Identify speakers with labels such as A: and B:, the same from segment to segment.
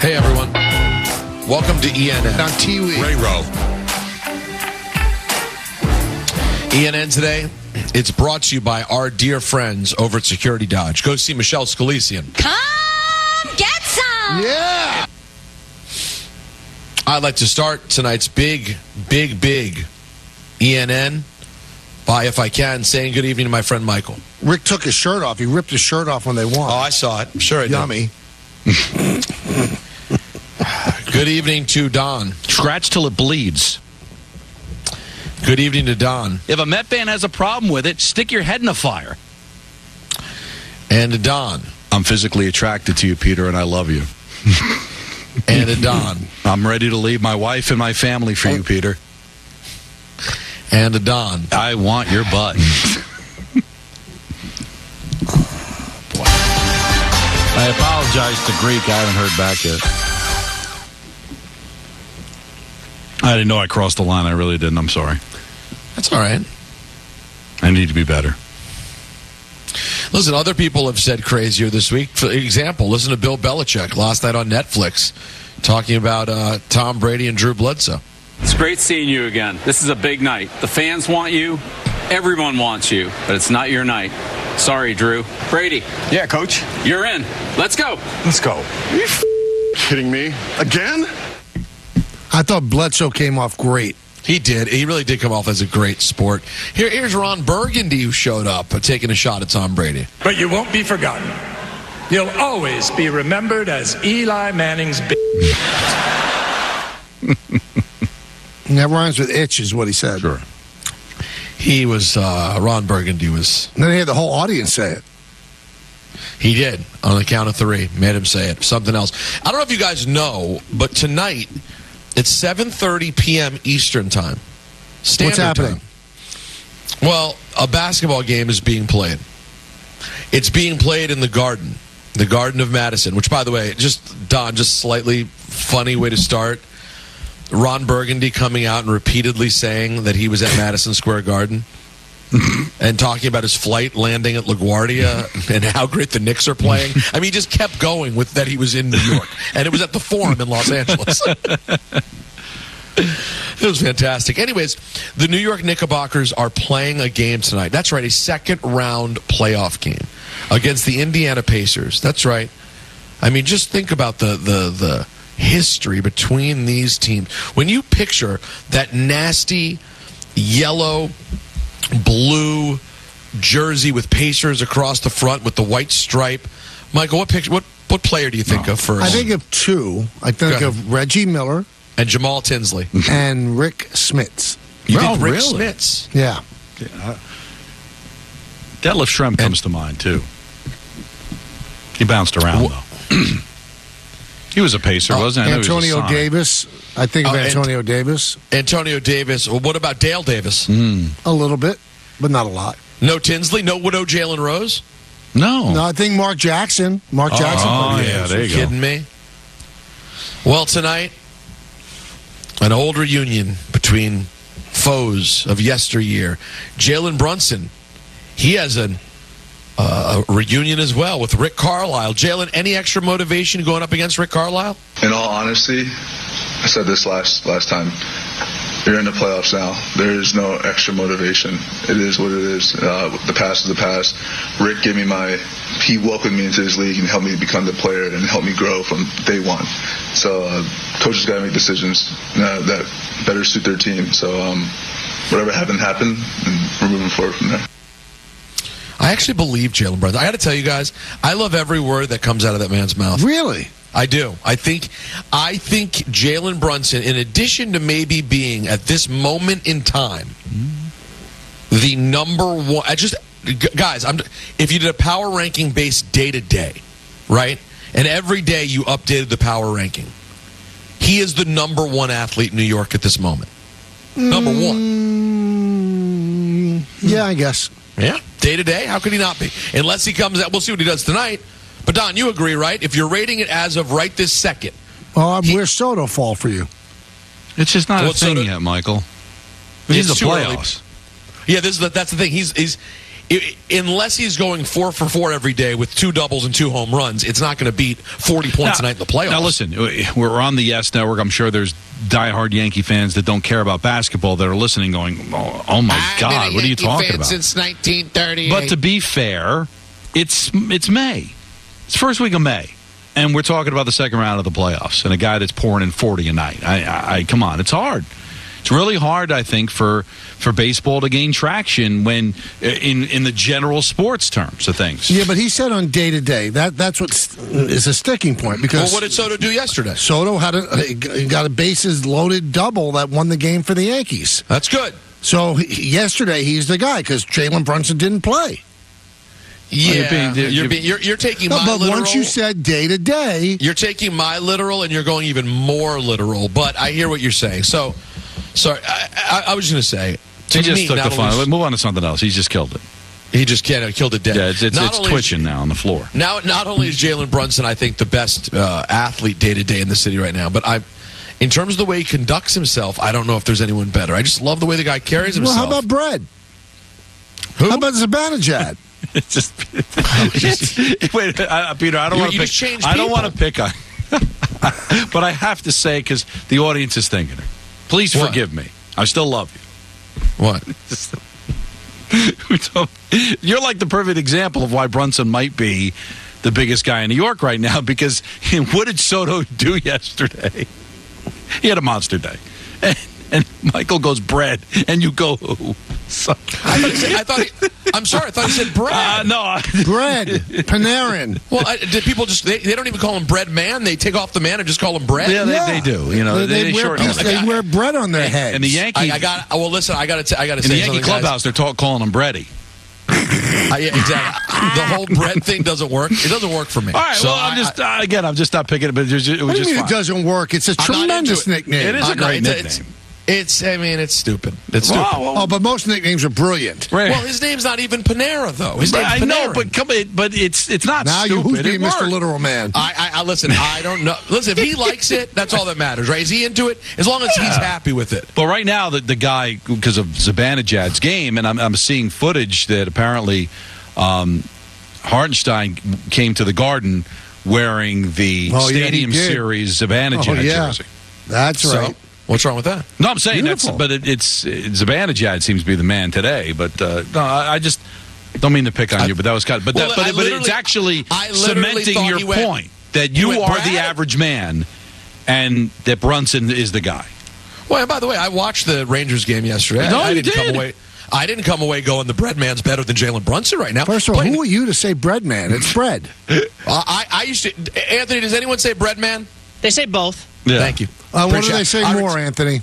A: Hey, everyone. Welcome to ENN.
B: On TV.
C: Ray Rowe.
A: ENN today, it's brought to you by our dear friends over at Security Dodge. Go see Michelle Scalesian.
D: Come get some!
B: Yeah!
A: I'd like to start tonight's big ENN by, if I can, saying good evening to my friend Michael.
B: Rick took his shirt off. He ripped his shirt off when they won.
A: Oh, I saw it. Sure I did.
B: Yummy.
A: Good evening to Don.
C: Scratch till it bleeds.
A: Good evening to Don.
C: If a Met fan has a problem with it, stick your head in the fire.
A: And to Don.
E: I'm physically attracted to you, Peter, and I love you.
A: And to Don.
E: I'm ready to leave my wife and my family for you, Peter.
A: And to Don.
E: I want your butt. I apologize to Greek. I haven't heard back yet. I didn't know I crossed the line. I really didn't. I'm sorry.
A: That's all right.
E: I need to be better.
A: Listen, other people have said crazier this week. For example, listen to Bill Belichick last night on Netflix talking about Tom Brady and Drew Bledsoe.
F: It's great seeing you again. This is a big night. The fans want you. Everyone wants you. But it's not your night. Sorry, Drew. Brady.
G: Yeah, Coach.
F: You're in. Let's go.
G: Let's go. Are you kidding me? Again?
B: I thought Bledsoe came off great.
A: He did. He really did come off as a great sport. Here's Ron Burgundy, who showed up taking a shot at Tom Brady.
H: But you won't be forgotten. You'll always be remembered as Eli Manning's
B: And that rhymes with itch, is what he said.
E: Sure.
A: He was, Ron Burgundy was...
B: And then he had the whole audience say it.
A: He did, on the count of three. Made him say it. Something else. I don't know if you guys know, but tonight, it's 7:30 p.m. Eastern Time. Standard
B: What's happening?
A: Time. Well, a basketball game is being played. It's being played in the Garden of Madison, which, by the way, just slightly funny way to start. Ron Burgundy coming out and repeatedly saying that he was at Madison Square Garden and talking about his flight landing at LaGuardia and how great the Knicks are playing. I mean, he just kept going with that he was in New York. And it was at the Forum in Los Angeles. It was fantastic. Anyways, the New York Knickerbockers are playing a game tonight. That's right, a second-round playoff game against the Indiana Pacers. That's right. I mean, just think about the history between these teams. When you picture that nasty yellow, blue jersey with Pacers across the front with the white stripe, Michael, what player do you think of first?
B: I think of two. I think of Reggie Miller
A: and Jamal Tinsley
B: and Rick Smits.
A: You think Rick
E: really?
A: Smits?
B: Yeah.
E: Detlef Schrempf comes to mind, too. He bounced around, though. He was a Pacer, wasn't he?
B: Antonio Davis. I think of Antonio Davis.
A: Antonio Davis. Well, what about Dale Davis?
B: A little bit, but not a lot.
A: No Tinsley? No Jalen Rose?
E: No.
B: No, I think Mark Jackson. Mark Jackson.
E: Oh, yeah, there you go.
A: Kidding me? Well, tonight, an old reunion between foes of yesteryear. Jalen Brunson, he has a reunion as well with Rick Carlisle. Jalen, any extra motivation going up against Rick Carlisle?
I: In all honesty, I said this last time. You're in the playoffs now. There is no extra motivation. It is what it is. The past is the past. Rick he welcomed me into this league and helped me become the player and helped me grow from day one. So coaches got to make decisions that better suit their team. So whatever happened, and we're moving forward from there.
A: I actually believe Jalen Brunson. I got to tell you guys, I love every word that comes out of that man's mouth.
B: Really?
A: I do. I think Jalen Brunson, in addition to maybe being at this moment in time the number one, guys, if you did a power ranking based day to day, right, and every day you updated the power ranking, he is the number one athlete in New York at this moment. Number one.
B: Yeah, I guess.
A: Yeah, day to day, how could he not be? Unless he comes out, we'll see what he does tonight. But, Don, you agree, right? If you're rating it as of right this second.
B: Well, where's Soto fall for you?
E: It's just not a thing yet, Michael. He's the playoffs.
A: Yeah, that's the thing. unless he's going 4 for 4 every day with 2 doubles and 2 home runs, it's not going to beat 40 points a night in the playoffs.
E: Now, listen, we're on the Yes Network. I'm sure there's diehard Yankee fans that don't care about basketball that are listening going, oh my God, what are you talking about?
B: Since 1938.
E: But to be fair, it's May. It's first week of May. And we're talking about the second round of the playoffs and a guy that's pouring in 40 a night. I come on, it's hard. It's really hard, I think, for baseball to gain traction when in the general sports terms of things.
B: Yeah, but he said on day-to-day, that's what is a sticking point. Because
A: well, what did Soto do yesterday?
B: Soto got a bases-loaded double that won the game for the Yankees.
A: That's good.
B: So yesterday, he's the guy because Jalen Brunson didn't play.
A: Yeah, you're taking my
B: but
A: literal.
B: Once you said day-to-day.
A: You're taking my literal and you're going even more literal. But I hear what you're saying. So... Sorry, I was going to say.
E: He just took the fun. Move on to something else. He's just killed it.
A: He just killed it dead.
E: Yeah, it's twitching now on the floor.
A: Now, not only is Jalen Brunson, I think, the best athlete day to day in the city right now, but in terms of the way he conducts himself, I don't know if there's anyone better. I just love the way the guy carries himself.
B: Well, how about Brett?
A: Who?
B: How about Zibanejad?
E: It's just wait, Peter. I don't want to pick. I don't want to pick on, but I have to say because the audience is thinking it. Please forgive me. I still love you.
A: What?
E: You're like the perfect example of why Brunson might be the biggest guy in New York right now because what did Soto do yesterday? He had a monster day. And Michael goes, bread, and you go, who?
A: I'm sorry, I thought he said bread.
E: No.
B: Bread. Panarin.
A: Well, did people just, they don't even call him bread man? They take off the man and just call him bread?
E: Yeah, they do. You know, they shorten it.
B: They wear bread on their heads.
E: And the Yankees.
A: Listen, I got to say
E: in the Yankee clubhouse, they're calling him Bready.
A: Yeah, exactly. The whole bread thing doesn't work. It doesn't work for me.
E: All right, so I'm just not picking it, but it was just fine.
B: It doesn't work? It's a tremendous nickname.
E: It is a great nickname.
A: It's stupid. It's stupid.
B: Oh, but most nicknames are brilliant.
A: Right. Well, his name's not even Panera, though. His name's Panarin.
E: I know, but it's not
B: now
E: stupid.
B: Who's being Mr. Literal Man?
A: I listen. I don't know. Listen, if he likes it, that's all that matters, right? Is he into it? As long as he's happy with it.
E: But right now, the guy, because of Zibanejad's game, and I'm seeing footage that apparently Hartenstein came to the Garden wearing the Stadium Series Zibanejad jersey.
B: That's right.
A: What's wrong with that?
E: No, I'm saying it's Zibanejad seems to be the man today. But no, I just don't mean to pick on you, but that was kind of. But it's actually cementing your point that you are the average man, and that Brunson is the guy.
A: Well, and by the way, I watched the Rangers game yesterday.
E: No,
A: I didn't come away going the bread man's better than Jalen Brunson right now.
B: First of all, who are you to say bread man? It's bread.
A: I used to. Anthony, does anyone say bread man?
J: They say both.
E: Yeah.
A: Thank you.
B: What do they say more, Anthony?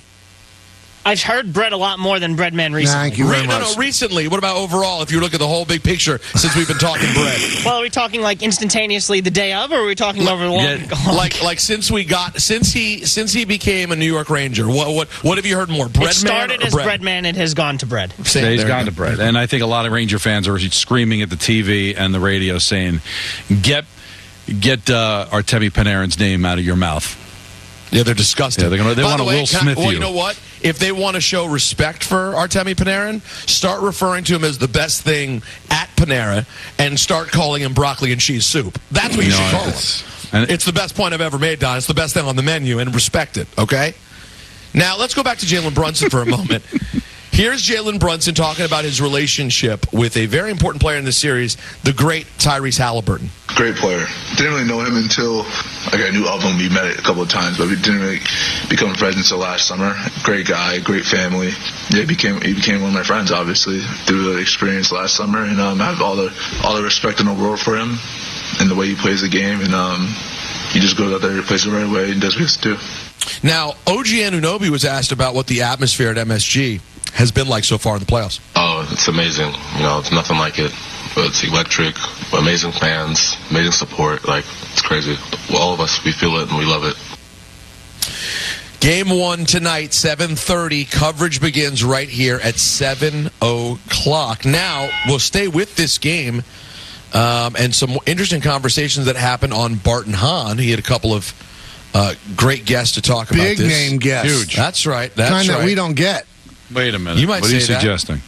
J: I've heard bread a lot more than bread man recently.
B: Thank you very much.
A: No, recently. What about overall, if you look at the whole big picture since we've been talking bread?
J: Well, are we talking like instantaneously the day of, or are we talking over the long?
A: Like since he became a New York Ranger, what have you heard more? Bread man?
J: It started as bread man, it has gone to bread.
E: He's gone to bread. And I think a lot of Ranger fans are screaming at the TV and the radio saying, get Artemi Panarin's name out of your mouth.
A: Yeah, they're disgusting.
E: Yeah, they want to Will Smith you.
A: Well, you know what? If they want to show respect for Artemi Panarin, start referring to him as the best thing at Panera and start calling him broccoli and cheese soup. That's what you should call him. It's the best point I've ever made, Don. It's the best thing on the menu, and respect it, okay? Now, let's go back to Jalen Brunson for a moment. Here's Jalen Brunson talking about his relationship with a very important player in the series, the great Tyrese Halliburton.
I: Great player. Didn't really know him until I knew of him. We met a couple of times, but we didn't really become friends until last summer. Great guy, great family. Yeah, he became one of my friends, obviously, through the experience last summer. And I have all the respect in the world for him and the way he plays the game. And he just goes out there, plays the right way, and does what he has to do.
A: Now, OG Anunoby was asked about what the atmosphere at MSG has been like so far in the playoffs.
K: Oh, it's amazing. It's nothing like it. It's electric, amazing fans, amazing support. It's crazy. All of us, we feel it and we love it.
A: Game 1 tonight, 7:30. Coverage begins right here at 7 o'clock. Now, we'll stay with this game and some interesting conversations that happened on Barton Hahn. He had a couple of great guests to talk about this.
B: Big name guests.
A: Huge. That's right.
B: Kind that we don't get.
E: Wait a minute.
A: You might
E: what are you
A: say that.
E: suggesting?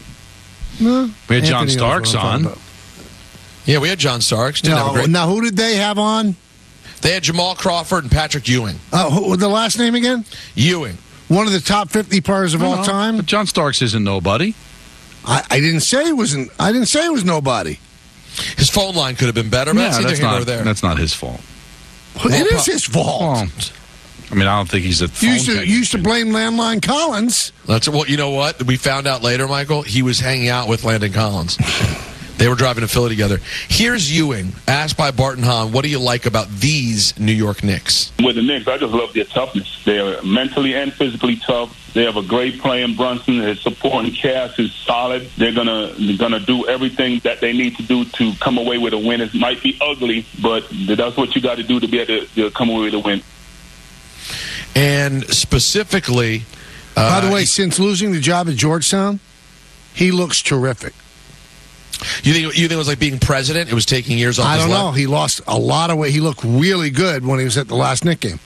B: No,
E: We had John
B: Anthony knows
E: Starks
B: what I'm talking
E: on.
B: about.
A: Yeah, we had John Starks. Didn't have a great-
B: Now, who did they have on?
A: They had Jamal Crawford and Patrick Ewing.
B: Who, the last name again?
A: Ewing.
B: One of the top 50 players of all time.
E: But John Starks isn't nobody.
B: I didn't say it wasn't. I didn't say it was nobody.
A: His phone line could have been better, but
E: Yeah,
A: that's neither
E: that's
A: here nor
E: not.
A: there.
E: That's not his fault.
B: It is his fault.
E: Well, I mean, I don't think he's a phone
B: You used to blame Landline Collins.
A: That's well. You know what? We found out later, Michael. He was hanging out with Landon Collins. They were driving to Philly together. Here's Ewing, asked by Barton Hahn, what do you like about these New York Knicks?
L: With the Knicks, I just love their toughness. They're mentally and physically tough. They have a great player in Brunson. His supporting cast is solid. They're gonna do everything that they need to do to come away with a win. It might be ugly, but that's what you got to do to be able to come away with a win.
A: And specifically,
B: by the way, since losing the job at Georgetown, he looks terrific.
A: You think it was like being president? It was taking years off.
B: I
A: his
B: don't know.
A: life?
B: He lost a lot of weight. He looked really good when he was at the last Knick game.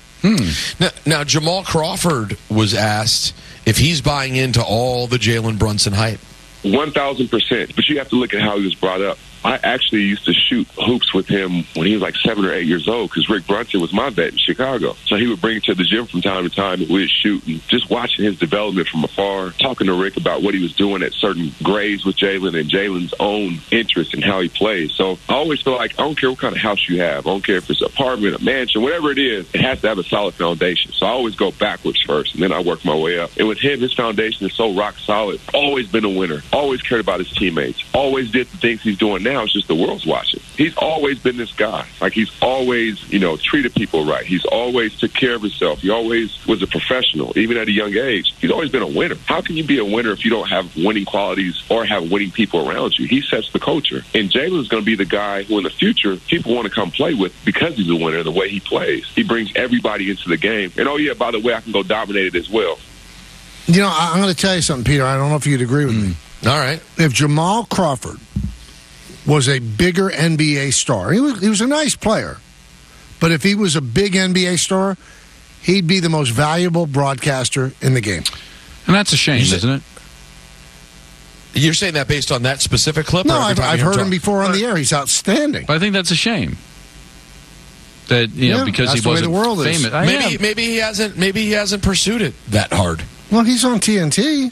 A: Now, Jamal Crawford was asked if he's buying into all the Jalen Brunson hype.
M: 1,000%. But you have to look at how he was brought up. I actually used to shoot hoops with him when he was like 7 or 8 years old because Rick Brunson was my vet in Chicago. So he would bring it to the gym from time to time and we'd shoot. And just watching his development from afar, talking to Rick about what he was doing at certain grades with Jalen and Jalen's own interest in how he plays. So I always feel like I don't care what kind of house you have. I don't care if it's an apartment, a mansion, whatever it is, it has to have a solid foundation. So I always go backwards first and then I work my way up. And with him, his foundation is so rock solid. Always been a winner. Always cared about his teammates. Always did the things he's doing now. It's just the world's watching. He's always been this guy. Like he's always, treated people right. He's always took care of himself. He always was a professional, even at a young age. He's always been a winner. How can you be a winner if you don't have winning qualities or have winning people around you? He sets the culture. And Jalen's going to be the guy who in the future people want to come play with because he's a winner, the way he plays. He brings everybody into the game. And oh yeah, by the way, I can go dominate it as well.
B: I'm going to tell you something, Peter. I don't know if you'd agree with me.
A: All right.
B: If Jamal Crawford was a bigger NBA star, he was a nice player, but if he was a big NBA star, he'd be the most valuable broadcaster in the game.
E: And that's a shame, isn't it?
A: You're saying that based on that specific clip?
B: No, I've heard him before on the air. He's outstanding.
E: But I think that's a shame. That because he wasn't
B: the world
E: famous.
B: Is.
A: Maybe he hasn't pursued it that hard.
B: Well, he's on TNT.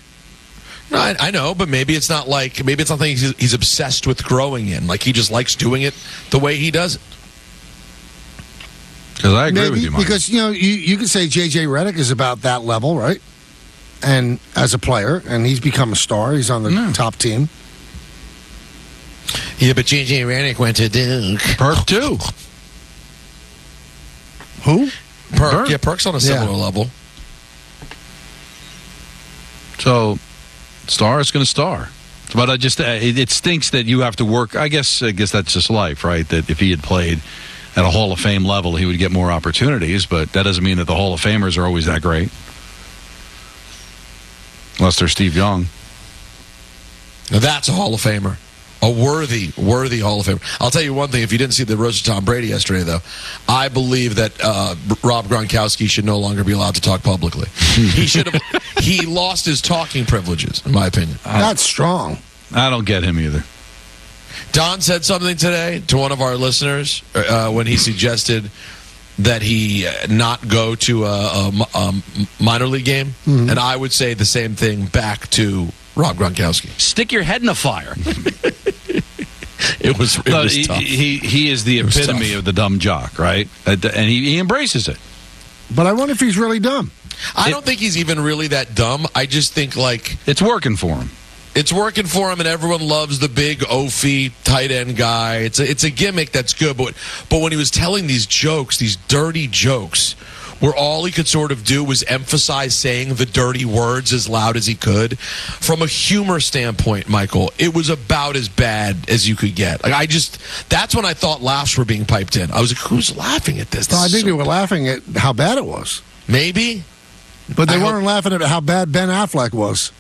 A: No, I know, but maybe it's not something he's obsessed with growing in. Like he just likes doing it the way he does it.
E: Because I agree with you, Mike.
B: Because you could say J.J. Redick is about that level, right? And as a player, and he's become a star. He's on the top team.
A: Yeah, but J.J. Redick went to Duke.
E: Perk too.
B: Who?
A: Perk. Yeah, Perk's on a similar level. So, star is going to star. But it stinks that you have to work. I guess that's just life, right? That if he had played at a Hall of Fame level, he would get more opportunities. But that doesn't mean that the Hall of Famers are always that great. Unless they're Steve Young. Now that's a Hall of Famer. A worthy Hall of Famer. I'll tell you one thing. If you didn't see the Roast of Tom Brady yesterday, though, I believe that Rob Gronkowski should no longer be allowed to talk publicly. He lost his talking privileges, in my opinion.
B: That's strong.
E: I don't get him either.
A: Don said something today to one of our listeners when he suggested that he not go to a minor league game, and I would say the same thing back to Rob Gronkowski.
C: Stick your head in the fire.
A: It was tough.
E: He is the epitome of the dumb jock, right? And he embraces it.
B: But I wonder if he's really dumb.
A: I don't think he's even really that dumb. I just think
E: it's working for him.
A: It's working for him, and everyone loves the big Ophi tight end guy. It's a gimmick that's good, but when he was telling these jokes, these dirty jokes, where all he could sort of do was emphasize saying the dirty words as loud as he could, from a humor standpoint, Michael, it was about as bad as you could get. That's when I thought laughs were being piped in. I was like, who's laughing at this?
B: I think they were laughing at how bad it was.
A: Maybe.
B: But they weren't laughing at how bad Ben Affleck was.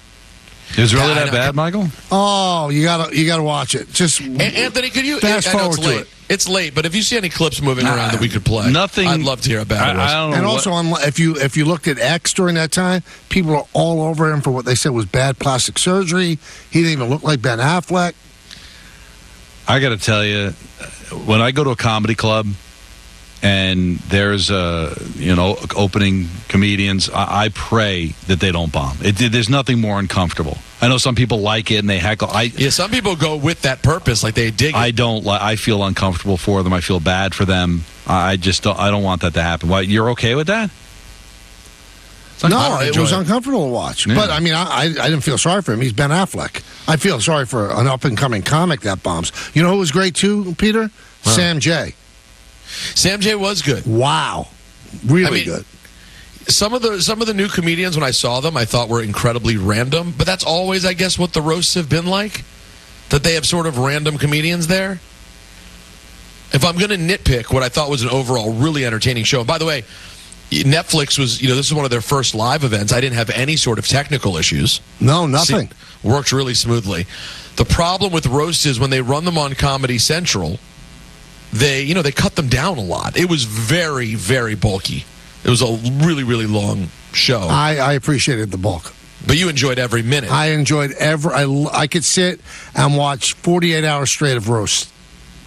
E: It was really that bad, Michael?
B: Oh, you gotta watch it. Just
A: Anthony, could you
B: fast forward
A: it's late.
B: to it?
A: It's late, but if you see any clips moving around that we could play,
E: nothing.
A: I'd love to hear about it.
E: I don't know.
B: And also, if you looked at X during that time, people are all over him for what they said was bad plastic surgery. He didn't even look like Ben Affleck.
E: I got to tell you, when I go to a comedy club and there's opening comedians, I pray that they don't bomb. There's nothing more uncomfortable. I know some people like it and they heckle.
A: Some people go with that purpose, like they dig it.
E: I don't. I feel uncomfortable for them. I feel bad for them. I don't want that to happen. Why? You're okay with that?
B: No, it was uncomfortable to watch. Yeah. But, I mean, I didn't feel sorry for him. He's Ben Affleck. I feel sorry for an up-and-coming comic that bombs. You know who was great, too, Peter? Huh. Sam J.
A: Sam J was good.
B: Wow. Really good.
A: Some of the new comedians, when I saw them, I thought were incredibly random. But that's always, I guess, what the roasts have been like. That they have sort of random comedians there. If I'm going to nitpick what I thought was an overall really entertaining show, and by the way, Netflix was, this is one of their first live events. I didn't have any sort of technical issues.
B: No, nothing.
A: Worked really smoothly. The problem with roasts is when they run them on Comedy Central, they cut them down a lot. It was very, very bulky. It was a really, really long show.
B: I appreciated the bulk.
A: But you enjoyed every minute.
B: I enjoyed I could sit and watch 48 hours straight of roast.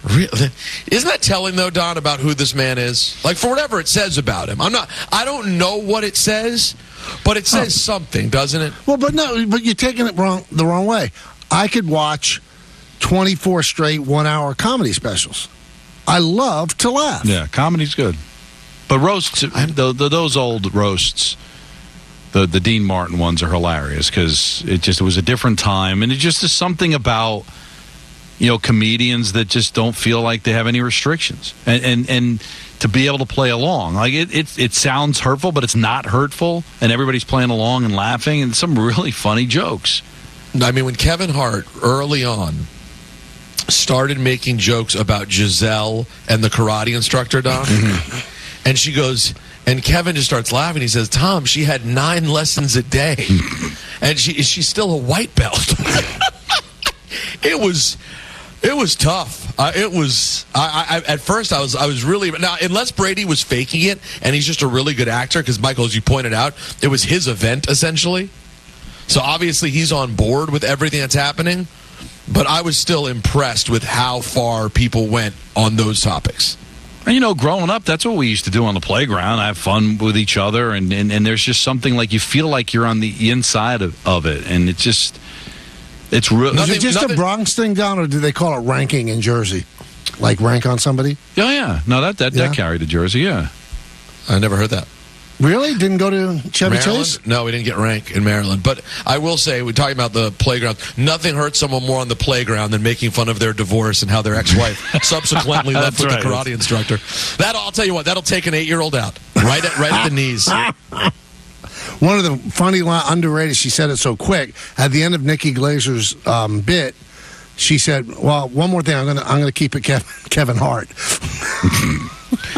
A: Really? Isn't that telling, though, Don, about who this man is? Like, for whatever it says about him. I don't know what it says, but it says something, doesn't it?
B: Well, but you're taking it the wrong way. I could watch 24 straight 1-hour comedy specials. I love to laugh.
E: Yeah, comedy's good. But roasts, those old roasts, the Dean Martin ones are hilarious because it was a different time, and it just is something about comedians that just don't feel like they have any restrictions, and to be able to play along, like it sounds hurtful, but it's not hurtful, and everybody's playing along and laughing, and some really funny jokes.
A: I mean, when Kevin Hart early on started making jokes about Giselle and the karate instructor, Don, and she goes, and Kevin just starts laughing. He says, "Tom, she had 9 lessons a day, and she's still a white belt." It was tough. At first I was really, now unless Brady was faking it and he's just a really good actor, because Michael, as you pointed out, it was his event essentially. So obviously he's on board with everything that's happening. But I was still impressed with how far people went on those topics.
E: And growing up, that's what we used to do on the playground. Have fun with each other, and there's just something like you feel like you're on the inside of it, and it's just. It's real.
B: Is it just a Bronx thing, Don, or do they call it ranking in Jersey? Like rank on somebody?
E: Yeah. No, that carried to Jersey, yeah.
A: I never heard that.
B: Really? Didn't go to Chevy
A: Maryland?
B: Chase?
A: No, we didn't get rank in Maryland. But I will say, we're talking about the playground. Nothing hurts someone more on the playground than making fun of their divorce and how their ex-wife subsequently left with the karate instructor. I'll tell you what, that'll take an 8-year-old out. Right at the knees.
B: One of the funny underrated, she said it so quick, at the end of Nikki Glazer's bit, she said, well, one more thing, I'm gonna keep it Kevin Hart.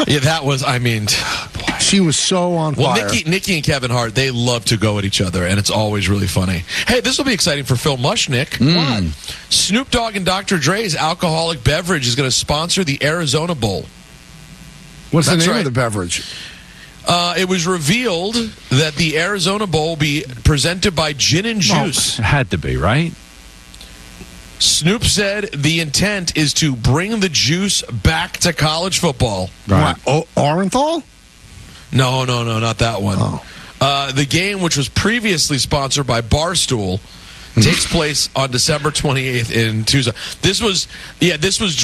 A: Yeah, that was, boy.
B: She was so on fire.
A: Well, Nikki and Kevin Hart, they love to go at each other, and it's always really funny. Hey, this will be exciting for Phil Mushnick. Snoop Dogg and Dr. Dre's alcoholic beverage is going to sponsor the Arizona Bowl.
B: What's the name of the beverage?
A: It was revealed that the Arizona Bowl will be presented by Gin and Juice.
E: It had to be, right?
A: Snoop said the intent is to bring the juice back to college football.
B: Right. What, Orenthal?
A: No, not that one. The game, which was previously sponsored by Barstool, takes place on December 28th in Tucson. This was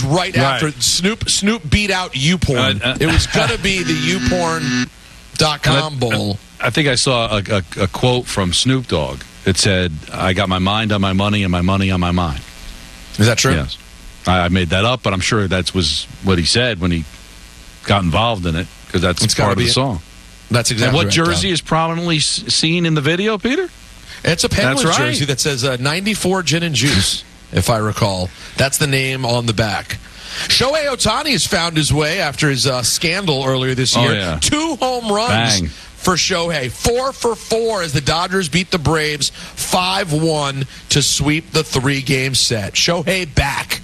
A: right after Snoop beat out YouPorn. It was going to be the YouPorn.com Bowl.
E: I think I saw a quote from Snoop Dogg. It said, "I got my mind on my money and my money on my mind."
A: Is that true?
E: Yes. I made that up, but I'm sure that was what he said when he got involved in it, because that's part of the song.
A: That's exactly
E: and
A: what
E: jersey is prominently seen in the video, Peter?
A: It's a Penguins jersey that says 94 Gin and Juice, if I recall. That's the name on the back. Shohei Ohtani has found his way after his scandal earlier this year.
E: Yeah.
A: 2 home runs.
E: Bang.
A: for Shohei. 4 for 4 as the Dodgers beat the Braves 5-1 to sweep the 3-game set. Shohei back.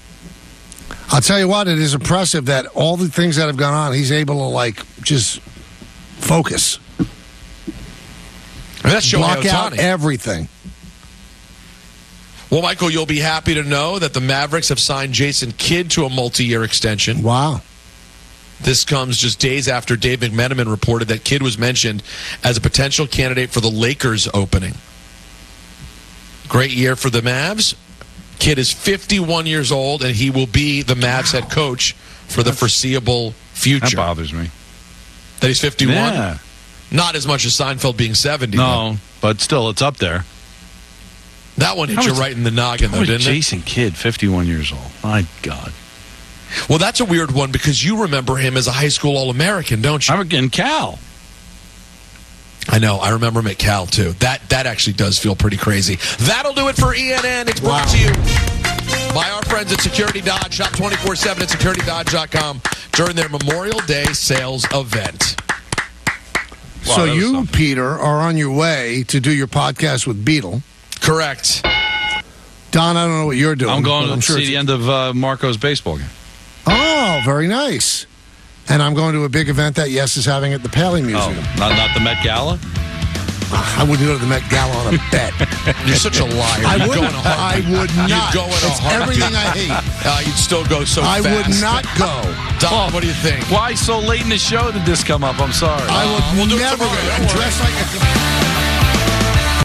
B: I'll tell you what, it is impressive that all the things that have gone on, he's able to, just focus.
A: That's Shohei
B: Block
A: Ohtani.
B: out everything.
A: Well, Michael, you'll be happy to know that the Mavericks have signed Jason Kidd to a multi-year extension.
B: Wow.
A: This comes just days after Dave McMenamin reported that Kidd was mentioned as a potential candidate for the Lakers opening. Great year for the Mavs. Kidd is 51 years old, and he will be the Mavs head coach for the foreseeable future.
E: That bothers me.
A: That he's 51?
E: Yeah.
A: Not as much as Seinfeld being 70.
E: No, but still, it's up there.
A: That one hit you right in the noggin, though, didn't it?
E: Jason Kidd, 51 years old. My God.
A: Well, that's a weird one because you remember him as a high school All-American, don't you?
E: I'm in Cal.
A: I know. I remember him at Cal, too. That actually does feel pretty crazy. That'll do it for ENN. It's brought to you by our friends at Security Dodge. Shop 24/7 at securitydodge.com during their Memorial Day sales event.
E: Wow,
B: So you, Peter, are on your way to do your podcast with Beetle.
A: Correct.
B: Don, I don't know what you're doing.
E: I'm going
B: but
E: to see the end of Marco's baseball game.
B: Oh, very nice. And I'm going to a big event that Yes is having at the Paley Museum.
E: Oh, not the Met Gala?
B: I wouldn't go to the Met Gala on a bet.
A: You're such a liar.
B: I
A: You'd
B: would
A: go in a heartbeat.
B: I would not.
A: You'd go in a
B: It's
A: heartbeat.
B: everything I hate.
A: You'd still go so
B: I
A: fast.
B: would not go.
A: Don, what do you think?
E: Why so late in the show did this come up? I'm sorry.
B: I would
A: we'll do it
B: never
A: tomorrow.
B: go. Dress like a